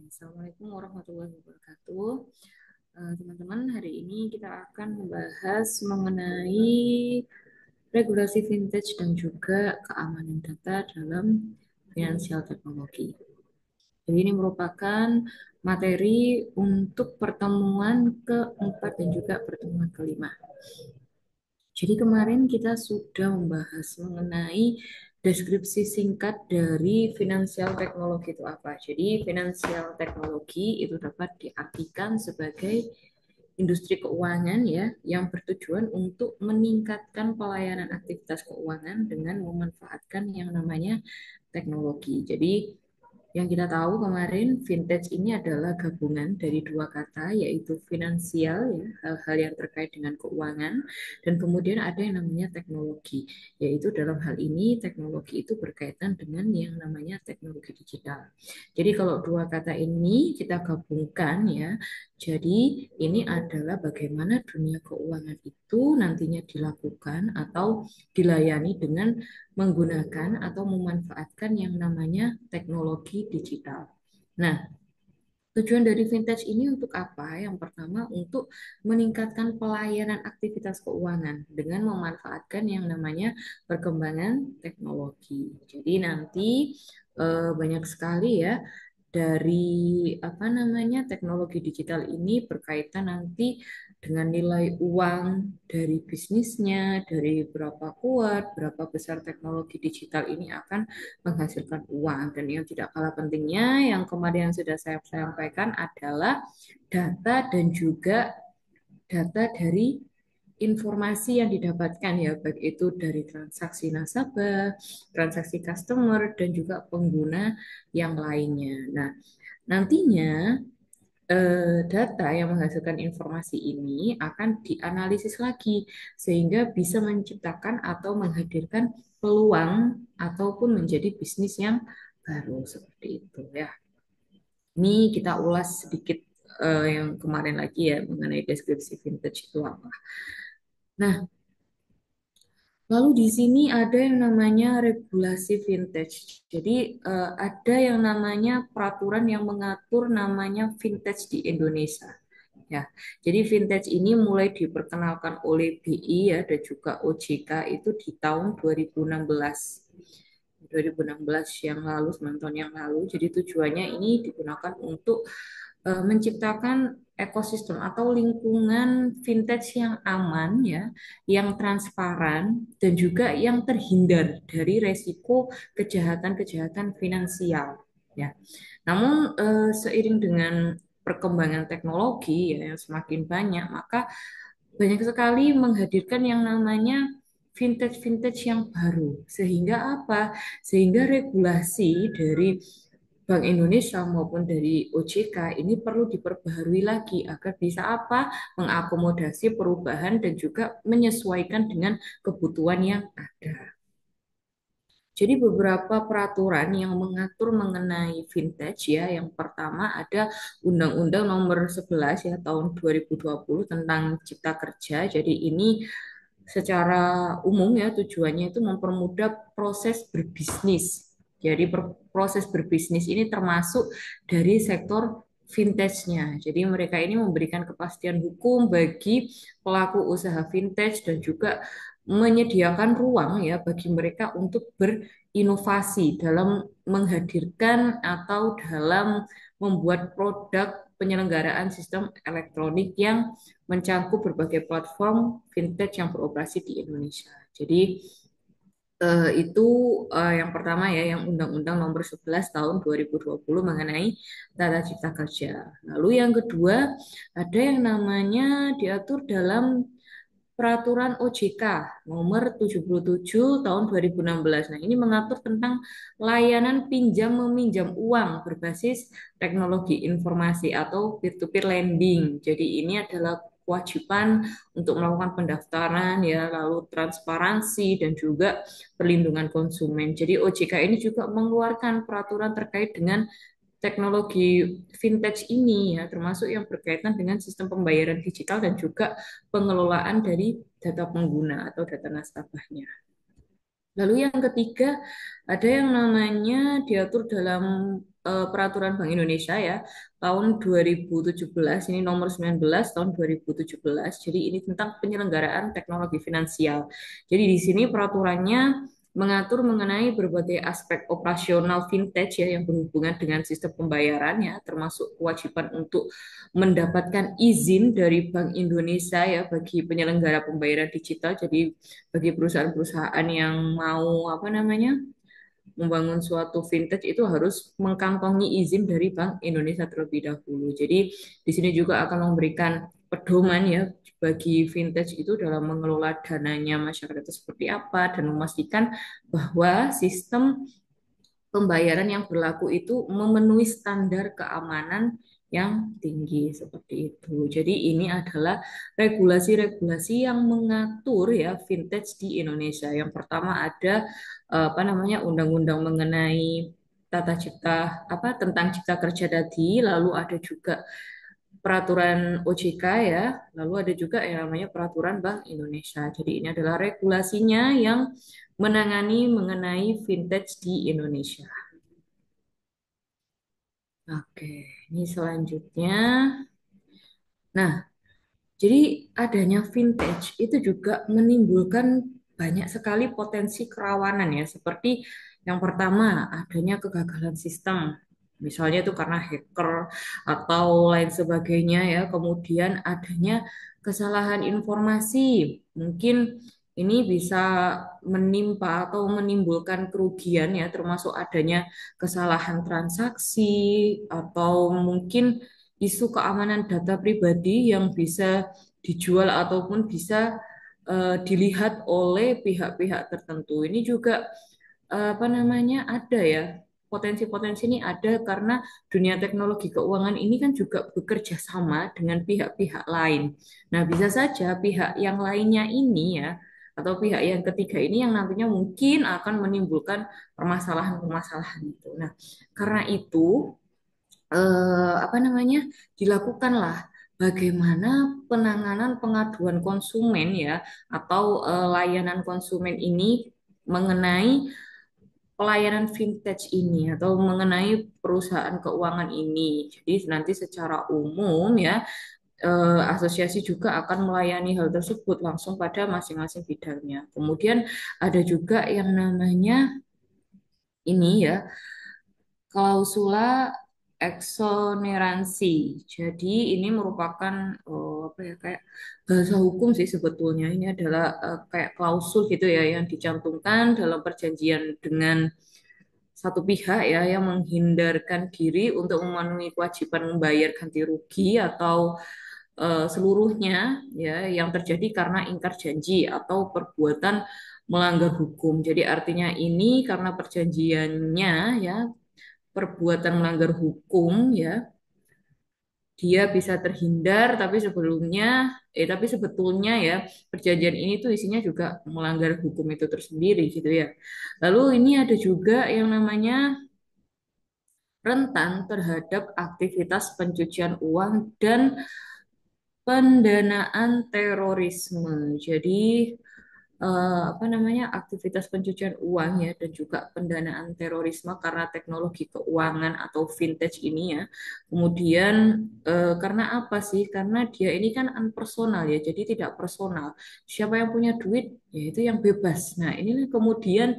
Assalamualaikum warahmatullahi wabarakatuh. Teman-teman, hari ini kita akan membahas mengenai regulasi vintage dan juga keamanan data dalam finansial teknologi. Jadi ini merupakan materi untuk pertemuan keempat dan juga pertemuan kelima. Jadi kemarin kita sudah membahas mengenai deskripsi singkat dari finansial teknologi itu apa. Jadi finansial teknologi itu dapat diartikan sebagai industri keuangan ya yang bertujuan untuk meningkatkan pelayanan aktivitas keuangan dengan memanfaatkan yang namanya teknologi. Jadi yang kita tahu kemarin vintage ini adalah gabungan dari dua kata yaitu finansial ya, hal-hal yang terkait dengan keuangan dan kemudian ada yang namanya teknologi yaitu dalam hal ini teknologi itu berkaitan dengan yang namanya teknologi digital. Jadi kalau dua kata ini kita gabungkan ya, jadi ini adalah bagaimana dunia keuangan itu nantinya dilakukan atau dilayani dengan menggunakan atau memanfaatkan yang namanya teknologi digital. Nah, tujuan dari vintage ini untuk apa? Yang pertama, untuk meningkatkan pelayanan aktivitas keuangan dengan memanfaatkan yang namanya perkembangan teknologi. Jadi nanti banyak sekali ya dari apa namanya teknologi digital ini berkaitan nanti dengan nilai uang dari bisnisnya, dari berapa kuat, berapa besar teknologi digital ini akan menghasilkan uang. Dan yang tidak kalah pentingnya, yang kemarin yang sudah saya sampaikan adalah data dan juga data dari informasi yang didapatkan ya, baik itu dari transaksi nasabah, transaksi customer, dan juga pengguna yang lainnya. Nah, nantinya data yang menghasilkan informasi ini akan dianalisis lagi sehingga bisa menciptakan atau menghadirkan peluang ataupun menjadi bisnis yang baru seperti itu ya. Ini kita ulas sedikit yang kemarin lagi ya mengenai deskripsi vintage itu apa. Nah, lalu di sini ada yang namanya regulasi vintage. Jadi ada yang namanya peraturan yang mengatur namanya vintage di Indonesia. Ya, jadi vintage ini mulai diperkenalkan oleh BI ya dan juga OJK itu di tahun 2016. 2016 yang lalu, 9 tahun yang lalu. Jadi tujuannya ini digunakan untuk menciptakan ekosistem atau lingkungan vintage yang aman ya, yang transparan dan juga yang terhindar dari resiko kejahatan-kejahatan finansial ya. Namun seiring dengan perkembangan teknologi ya, yang semakin banyak, maka banyak sekali menghadirkan yang namanya vintage-vintage yang baru. Sehingga apa? Sehingga regulasi dari Bank Indonesia maupun dari OJK ini perlu diperbaharui lagi agar bisa apa? Mengakomodasi perubahan dan juga menyesuaikan dengan kebutuhan yang ada. Jadi beberapa peraturan yang mengatur mengenai vintage ya. Yang pertama ada Undang-Undang Nomor 11 ya tahun 2020 tentang Cipta Kerja. Jadi ini secara umum ya tujuannya itu mempermudah proses berbisnis. Jadi proses berbisnis ini termasuk dari sektor vintage-nya. Jadi mereka ini memberikan kepastian hukum bagi pelaku usaha vintage dan juga menyediakan ruang ya bagi mereka untuk berinovasi dalam menghadirkan atau dalam membuat produk penyelenggaraan sistem elektronik yang mencangkup berbagai platform vintage yang beroperasi di Indonesia. Jadi itu yang pertama ya, yang Undang-Undang Nomor 11 Tahun 2020 mengenai Tata Cipta Kerja. Lalu yang kedua, ada yang namanya diatur dalam Peraturan OJK Nomor 77 Tahun 2016. Nah, ini mengatur tentang layanan pinjam meminjam uang berbasis teknologi informasi atau peer-to-peer lending. Jadi ini adalah kewajiban untuk melakukan pendaftaran ya, lalu transparansi dan juga perlindungan konsumen. Jadi OJK ini juga mengeluarkan peraturan terkait dengan teknologi vintage ini ya, termasuk yang berkaitan dengan sistem pembayaran digital dan juga pengelolaan dari data pengguna atau data nasabahnya. Lalu yang ketiga, ada yang namanya diatur dalam peraturan Bank Indonesia ya tahun 2017, ini nomor 19 tahun 2017. Jadi ini tentang penyelenggaraan teknologi finansial. Jadi di sini peraturannya mengatur mengenai berbagai aspek operasional fintech ya yang berhubungan dengan sistem pembayarannya, termasuk kewajiban untuk mendapatkan izin dari Bank Indonesia ya bagi penyelenggara pembayaran digital. Jadi bagi perusahaan-perusahaan yang mau apa namanya membangun suatu fintech itu harus mengkantongi izin dari Bank Indonesia terlebih dahulu. Jadi di sini juga akan memberikan pedoman ya bagi fintech itu dalam mengelola dananya masyarakat itu seperti apa dan memastikan bahwa sistem pembayaran yang berlaku itu memenuhi standar keamanan yang tinggi seperti itu. Jadi ini adalah regulasi-regulasi yang mengatur ya fintech di Indonesia. Yang pertama ada apa namanya undang-undang mengenai tata cipta apa tentang cipta kerja tadi, lalu ada juga peraturan OJK ya, lalu ada juga yang namanya peraturan Bank Indonesia. Jadi ini adalah regulasinya yang menangani mengenai fintech di Indonesia. Oke, ini selanjutnya. Nah, jadi adanya vintage itu juga menimbulkan banyak sekali potensi kerawanan ya, seperti yang pertama adanya kegagalan sistem. Misalnya itu karena hacker atau lain sebagainya ya. Kemudian adanya kesalahan informasi. Mungkin ini bisa menimpa atau menimbulkan kerugian ya, termasuk adanya kesalahan transaksi atau mungkin isu keamanan data pribadi yang bisa dijual ataupun bisa dilihat oleh pihak-pihak tertentu. Ini juga apa namanya ada ya potensi-potensi ini ada karena dunia teknologi keuangan ini kan juga bekerja sama dengan pihak-pihak lain. Nah, bisa saja pihak yang lainnya ini ya atau pihak yang ketiga ini yang nantinya mungkin akan menimbulkan permasalahan-permasalahan itu. Nah, karena itu apa namanya dilakukanlah bagaimana penanganan pengaduan konsumen ya atau layanan konsumen ini mengenai pelayanan fintech ini atau mengenai perusahaan keuangan ini. Jadi nanti secara umum ya asosiasi juga akan melayani hal tersebut langsung pada masing-masing bidangnya. Kemudian ada juga yang namanya ini ya klausula eksoneransi. Jadi ini merupakan apa ya kayak bahasa hukum sih sebetulnya. Ini adalah kayak klausul gitu ya yang dicantumkan dalam perjanjian dengan satu pihak ya yang menghindarkan diri untuk memenuhi kewajiban membayar ganti rugi atau seluruhnya ya yang terjadi karena ingkar janji atau perbuatan melanggar hukum. Jadi artinya ini karena perjanjiannya ya perbuatan melanggar hukum ya dia bisa terhindar tapi sebetulnya ya perjanjian ini tuh isinya juga melanggar hukum itu tersendiri gitu ya. Lalu ini ada juga yang namanya rentan terhadap aktivitas pencucian uang dan pendanaan terorisme. Jadi apa namanya aktivitas pencucian uang ya dan juga pendanaan terorisme karena teknologi keuangan atau fintech ini ya. Kemudian karena apa sih? Karena dia ini kan unpersonal ya, jadi tidak personal. Siapa yang punya duit ya itu yang bebas. Nah, inilah kemudian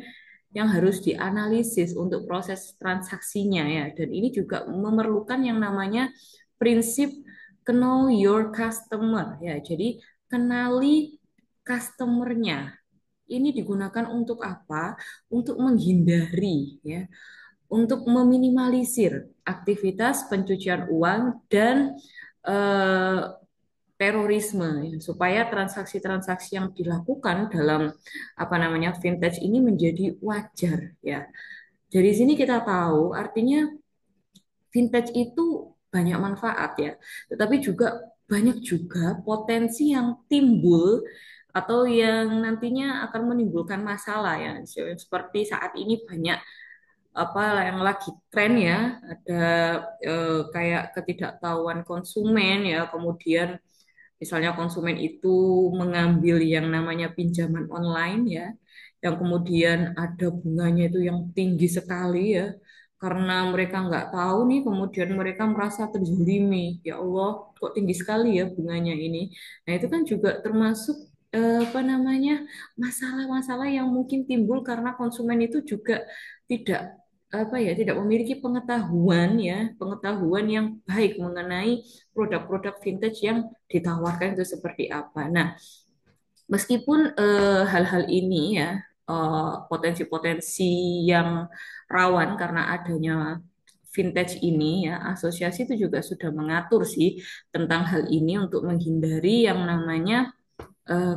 yang harus dianalisis untuk proses transaksinya ya. Dan ini juga memerlukan yang namanya prinsip know your customer ya. Jadi kenali customernya. Ini digunakan untuk apa? Untuk menghindari ya, untuk meminimalisir aktivitas pencucian uang dan eh, terorisme ya, supaya transaksi-transaksi yang dilakukan dalam apa namanya fintech ini menjadi wajar ya. Dari sini kita tahu artinya fintech itu banyak manfaat ya, tetapi juga banyak juga potensi yang timbul atau yang nantinya akan menimbulkan masalah ya. Seperti saat ini banyak apa yang lagi tren ya, ada kayak ketidaktahuan konsumen ya, kemudian misalnya konsumen itu mengambil yang namanya pinjaman online ya, yang kemudian ada bunganya itu yang tinggi sekali ya. karena mereka nggak tahu nih, kemudian mereka merasa terzalimi. Ya Allah, kok tinggi sekali ya bunganya ini. Nah, itu kan juga termasuk apa namanya, masalah-masalah yang mungkin timbul karena konsumen itu juga tidak apa ya, tidak memiliki pengetahuan ya, pengetahuan yang baik mengenai produk-produk vintage yang ditawarkan itu seperti apa. Nah, meskipun hal-hal ini ya, potensi-potensi yang rawan karena adanya vintage ini ya, asosiasi itu juga sudah mengatur sih tentang hal ini untuk menghindari yang namanya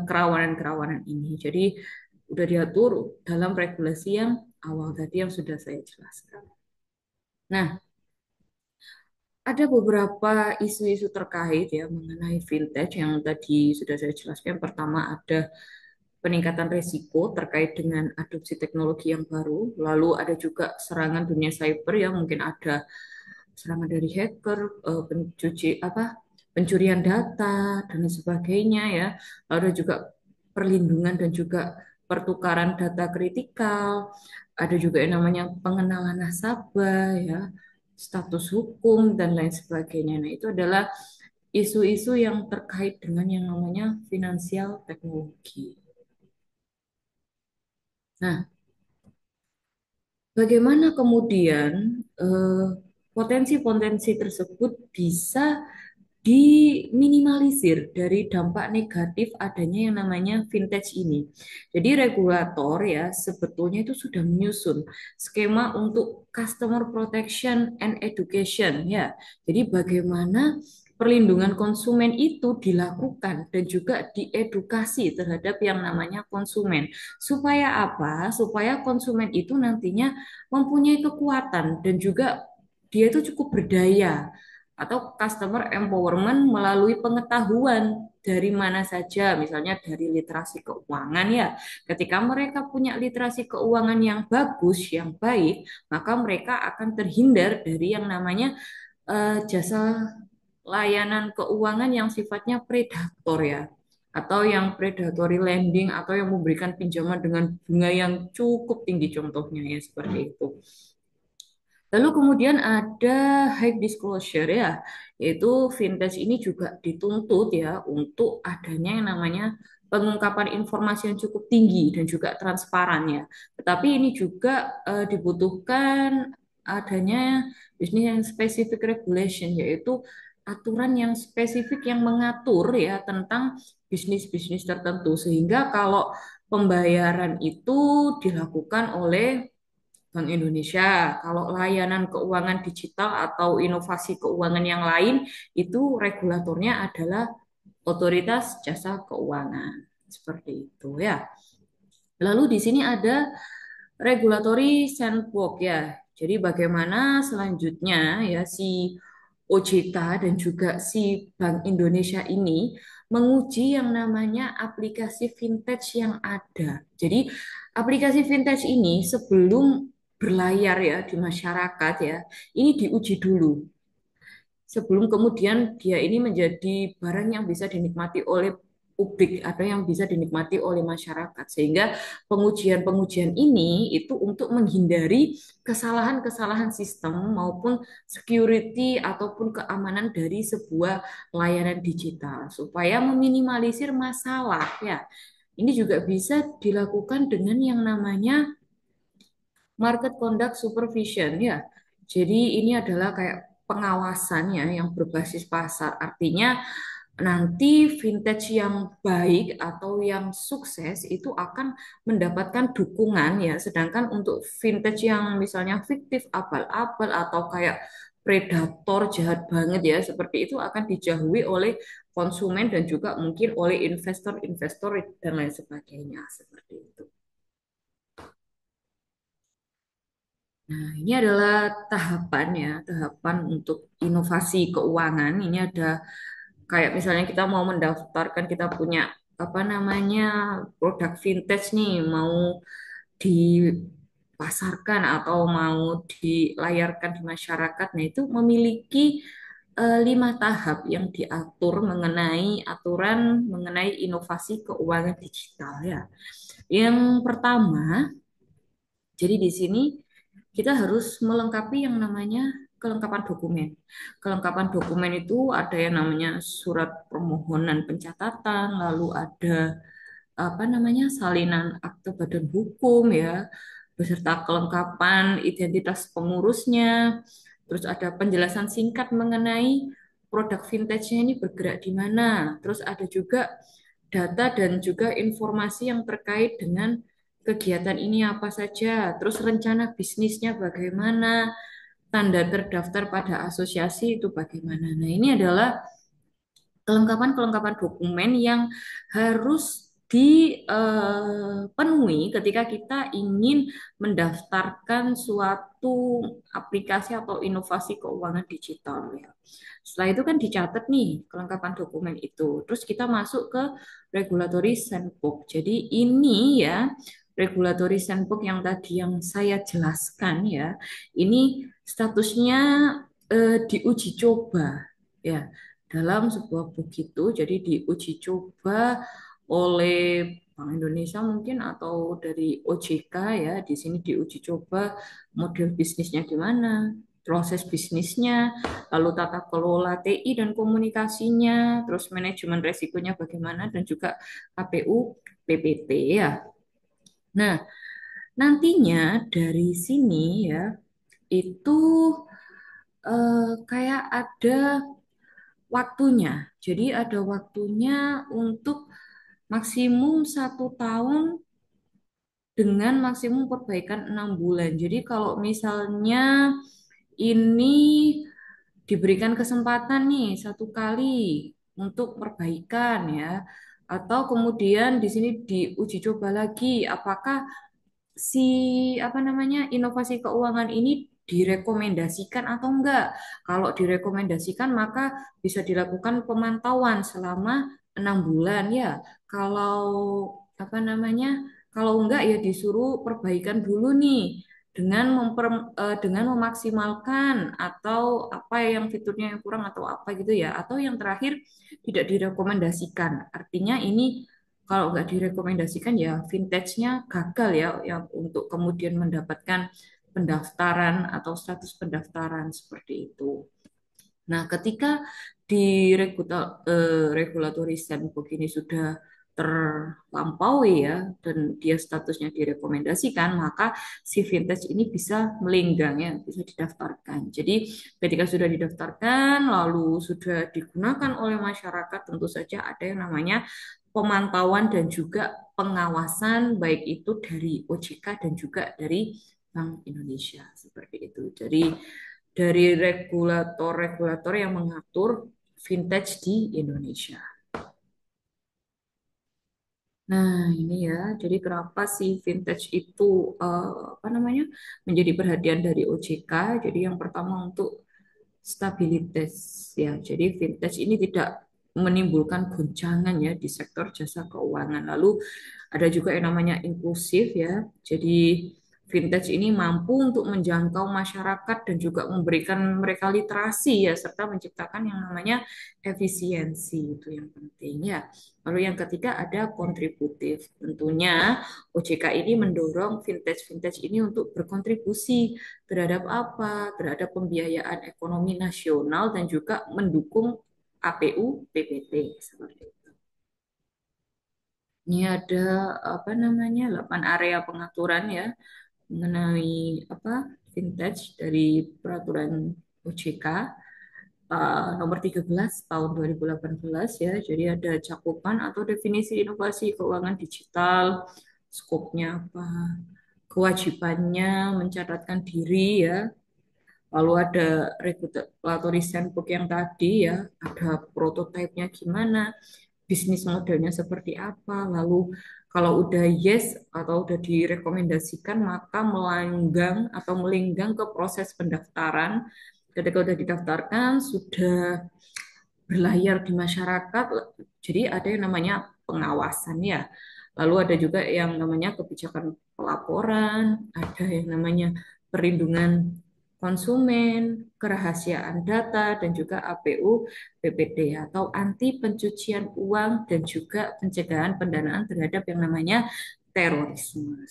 kerawanan-kerawanan ini. Jadi udah diatur dalam regulasi yang awal tadi yang sudah saya jelaskan. Nah, ada beberapa isu-isu terkait ya mengenai vintage yang tadi sudah saya jelaskan. Pertama ada peningkatan risiko terkait dengan adopsi teknologi yang baru. Lalu ada juga serangan dunia cyber yang mungkin ada serangan dari hacker, pencurian data dan lain sebagainya ya. Lalu ada juga perlindungan dan juga pertukaran data kritikal. Ada juga yang namanya pengenalan nasabah ya, status hukum dan lain sebagainya. Nah, itu adalah isu-isu yang terkait dengan yang namanya finansial teknologi. Nah, bagaimana kemudian eh, potensi-potensi tersebut bisa diminimalisir dari dampak negatif adanya yang namanya vintage ini. Jadi regulator ya sebetulnya itu sudah menyusun skema untuk customer protection and education ya. Jadi bagaimana perlindungan konsumen itu dilakukan dan juga diedukasi terhadap yang namanya konsumen. Supaya apa? Supaya konsumen itu nantinya mempunyai kekuatan dan juga dia itu cukup berdaya atau customer empowerment melalui pengetahuan dari mana saja, misalnya dari literasi keuangan ya. Ketika mereka punya literasi keuangan yang bagus, yang baik, maka mereka akan terhindar dari yang namanya jasa layanan keuangan yang sifatnya predator ya, atau yang predatory lending atau yang memberikan pinjaman dengan bunga yang cukup tinggi contohnya ya seperti itu. Lalu kemudian ada high disclosure ya, yaitu vintage ini juga dituntut ya untuk adanya yang namanya pengungkapan informasi yang cukup tinggi dan juga transparan ya. Tetapi ini juga dibutuhkan adanya bisnis yang specific regulation, yaitu aturan yang spesifik yang mengatur ya tentang bisnis-bisnis tertentu sehingga kalau pembayaran itu dilakukan oleh Bank Indonesia. Kalau layanan keuangan digital atau inovasi keuangan yang lain, itu regulatornya adalah Otoritas Jasa Keuangan. Seperti itu ya. Lalu di sini ada regulatory sandbox ya. Jadi bagaimana selanjutnya ya si OJK dan juga si Bank Indonesia ini menguji yang namanya aplikasi vintage yang ada. Jadi aplikasi vintage ini sebelum berlayar ya di masyarakat ya, ini diuji dulu sebelum kemudian dia ini menjadi barang yang bisa dinikmati oleh publik atau yang bisa dinikmati oleh masyarakat sehingga pengujian-pengujian ini itu untuk menghindari kesalahan-kesalahan sistem maupun security ataupun keamanan dari sebuah layanan digital supaya meminimalisir masalah ya. Ini juga bisa dilakukan dengan yang namanya market conduct supervision ya. Jadi ini adalah kayak pengawasannya yang berbasis pasar. Artinya nanti vintage yang baik atau yang sukses itu akan mendapatkan dukungan ya. Sedangkan untuk vintage yang misalnya fiktif, abal-abal atau kayak predator jahat banget ya, seperti itu akan dijauhi oleh konsumen dan juga mungkin oleh investor-investor dan lain sebagainya seperti itu. Nah, ini adalah tahapan ya, tahapan untuk inovasi keuangan. Ini ada kayak misalnya kita mau mendaftarkan, kita punya apa namanya produk vintage nih, mau dipasarkan atau mau dilayarkan di masyarakat. Nah, itu memiliki 5 tahap yang diatur mengenai aturan mengenai inovasi keuangan digital ya. Yang pertama, jadi di sini kita harus melengkapi yang namanya kelengkapan dokumen. Kelengkapan dokumen itu ada yang namanya surat permohonan pencatatan, lalu ada apa namanya salinan akte badan hukum ya, beserta kelengkapan identitas pengurusnya. Terus ada penjelasan singkat mengenai produk vintage-nya ini bergerak di mana. Terus ada juga data dan juga informasi yang terkait dengan kegiatan ini apa saja. Terus rencana bisnisnya bagaimana, tanda terdaftar pada asosiasi itu bagaimana. Nah, ini adalah kelengkapan-kelengkapan dokumen yang harus dipenuhi ketika kita ingin mendaftarkan suatu aplikasi atau inovasi keuangan digital ya. Setelah itu kan dicatat nih kelengkapan dokumen itu. Terus kita masuk ke regulatory sandbox. Jadi ini ya regulatory sandbox yang tadi yang saya jelaskan ya. Ini statusnya diuji coba ya dalam sebuah book itu jadi diuji coba oleh Bank Indonesia mungkin atau dari OJK ya di sini diuji coba model bisnisnya gimana proses bisnisnya lalu tata kelola TI dan komunikasinya terus manajemen resikonya bagaimana dan juga KPU PPT ya. Nah, nantinya dari sini ya itu kayak ada waktunya. Jadi ada waktunya untuk maksimum 1 tahun dengan maksimum perbaikan 6 bulan. Jadi kalau misalnya ini diberikan kesempatan nih 1 kali untuk perbaikan ya, atau kemudian di sini diuji coba lagi apakah si apa namanya inovasi keuangan ini direkomendasikan atau enggak. Kalau direkomendasikan maka bisa dilakukan pemantauan selama 6 bulan ya. Kalau apa namanya kalau enggak ya disuruh perbaikan dulu nih dengan memaksimalkan atau apa yang fiturnya yang kurang atau apa gitu ya. Atau yang terakhir tidak direkomendasikan. Artinya ini kalau nggak direkomendasikan ya vintage-nya gagal ya yang untuk kemudian mendapatkan pendaftaran atau status pendaftaran seperti itu. Nah, ketika di regulatory sandbox ini sudah terlampaui ya dan dia statusnya direkomendasikan, maka si vintage ini bisa melenggang ya, bisa didaftarkan. Jadi ketika sudah didaftarkan lalu sudah digunakan oleh masyarakat, tentu saja ada yang namanya pemantauan dan juga pengawasan baik itu dari OJK dan juga dari Bank Indonesia seperti itu. Jadi dari regulator-regulator yang mengatur vintage di Indonesia. Nah, ini ya. Jadi kenapa sih vintage itu apa namanya menjadi perhatian dari OJK? Jadi yang pertama untuk stabilitas ya. Jadi vintage ini tidak menimbulkan goncangan ya di sektor jasa keuangan. Lalu ada juga yang namanya inklusif ya. Jadi vintage ini mampu untuk menjangkau masyarakat dan juga memberikan mereka literasi ya serta menciptakan yang namanya efisiensi itu yang penting ya. Lalu yang ketiga ada kontributif. Tentunya OJK ini mendorong vintage-vintage ini untuk berkontribusi terhadap apa? Terhadap pembiayaan ekonomi nasional dan juga mendukung APU PPT seperti itu. Ini ada apa namanya 8 area pengaturan ya mengenai apa vintage dari peraturan OJK nomor 13 tahun 2018 ya. Jadi ada cakupan atau definisi inovasi keuangan digital, skopnya apa, kewajibannya mencatatkan diri ya. Lalu ada regulatory sandbox yang tadi ya, ada prototipenya gimana, bisnis modelnya seperti apa. Lalu kalau udah yes atau udah direkomendasikan maka melanggang atau melenggang ke proses pendaftaran. Ketika udah didaftarkan sudah berlayar di masyarakat. Jadi ada yang namanya pengawasan ya. Lalu ada juga yang namanya kebijakan pelaporan, ada yang namanya perlindungan konsumen, kerahasiaan data, dan juga APU BPD atau anti pencucian uang dan juga pencegahan pendanaan terhadap yang namanya terorisme.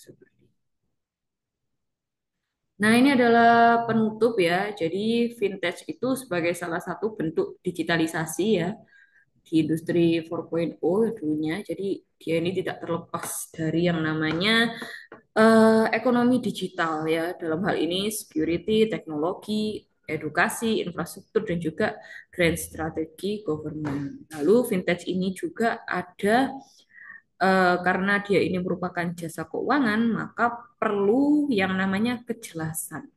Nah, ini adalah penutup ya. Jadi vintage itu sebagai salah satu bentuk digitalisasi ya di industri 4.0 dulunya. Jadi dia ini tidak terlepas dari yang namanya ekonomi digital ya. Dalam hal ini security, teknologi, edukasi, infrastruktur dan juga grand strategi government. Lalu vintage ini juga ada karena dia ini merupakan jasa keuangan, maka perlu yang namanya kejelasan,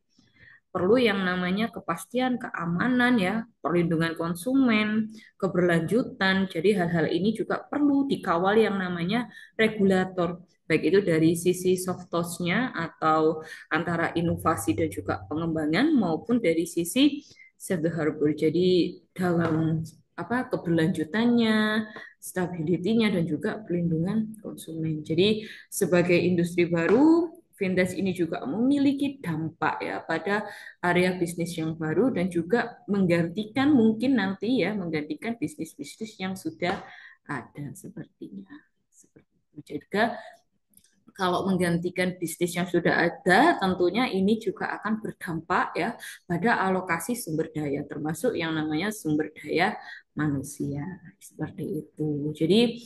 perlu yang namanya kepastian keamanan ya, perlindungan konsumen, keberlanjutan. Jadi hal-hal ini juga perlu dikawal yang namanya regulator. Baik itu dari sisi soft touch-nya atau antara inovasi dan juga pengembangan maupun dari sisi safe the harbor. Jadi dalam keberlanjutannya, stability-nya dan juga perlindungan konsumen. Jadi sebagai industri baru, vintage ini juga memiliki dampak ya pada area bisnis yang baru dan juga menggantikan mungkin nanti ya menggantikan bisnis-bisnis yang sudah ada sepertinya. Seperti itu. Juga kalau menggantikan bisnis yang sudah ada, tentunya ini juga akan berdampak ya pada alokasi sumber daya, termasuk yang namanya sumber daya manusia. Seperti itu. Jadi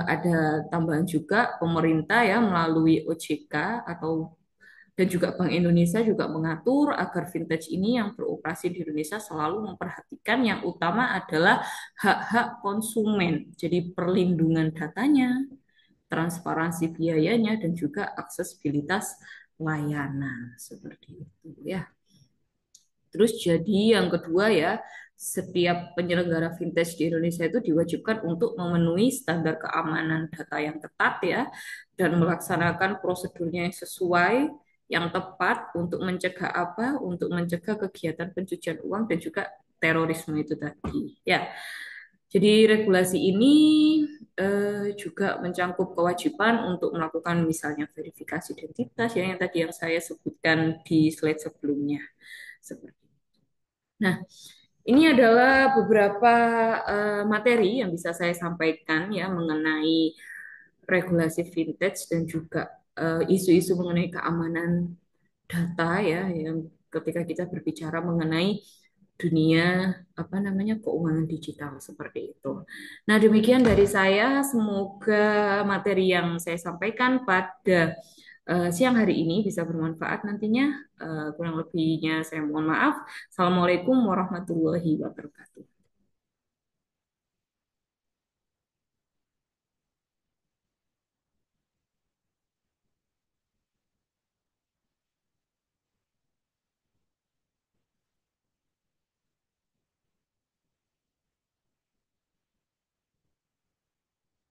ada tambahan juga pemerintah ya melalui OJK atau dan juga Bank Indonesia juga mengatur agar vintage ini yang beroperasi di Indonesia selalu memperhatikan yang utama adalah hak-hak konsumen. Jadi perlindungan datanya, transparansi biayanya, dan juga aksesibilitas layanan. Seperti itu ya. Terus jadi yang kedua ya, setiap penyelenggara vintage di Indonesia itu diwajibkan untuk memenuhi standar keamanan data yang ketat ya, dan melaksanakan prosedurnya yang sesuai, yang tepat untuk mencegah apa? Untuk mencegah kegiatan pencucian uang dan juga terorisme itu tadi. Ya, jadi regulasi ini juga mencangkup kewajiban untuk melakukan misalnya verifikasi identitas ya, yang tadi yang saya sebutkan di slide sebelumnya. Seperti Nah, ini adalah beberapa materi yang bisa saya sampaikan ya mengenai regulasi vintage dan juga isu-isu mengenai keamanan data ya yang ketika kita berbicara mengenai dunia keuangan digital seperti itu. Nah, demikian dari saya. Semoga materi yang saya sampaikan pada siang hari ini bisa bermanfaat nantinya. Kurang lebihnya saya mohon maaf. Assalamualaikum warahmatullahi wabarakatuh.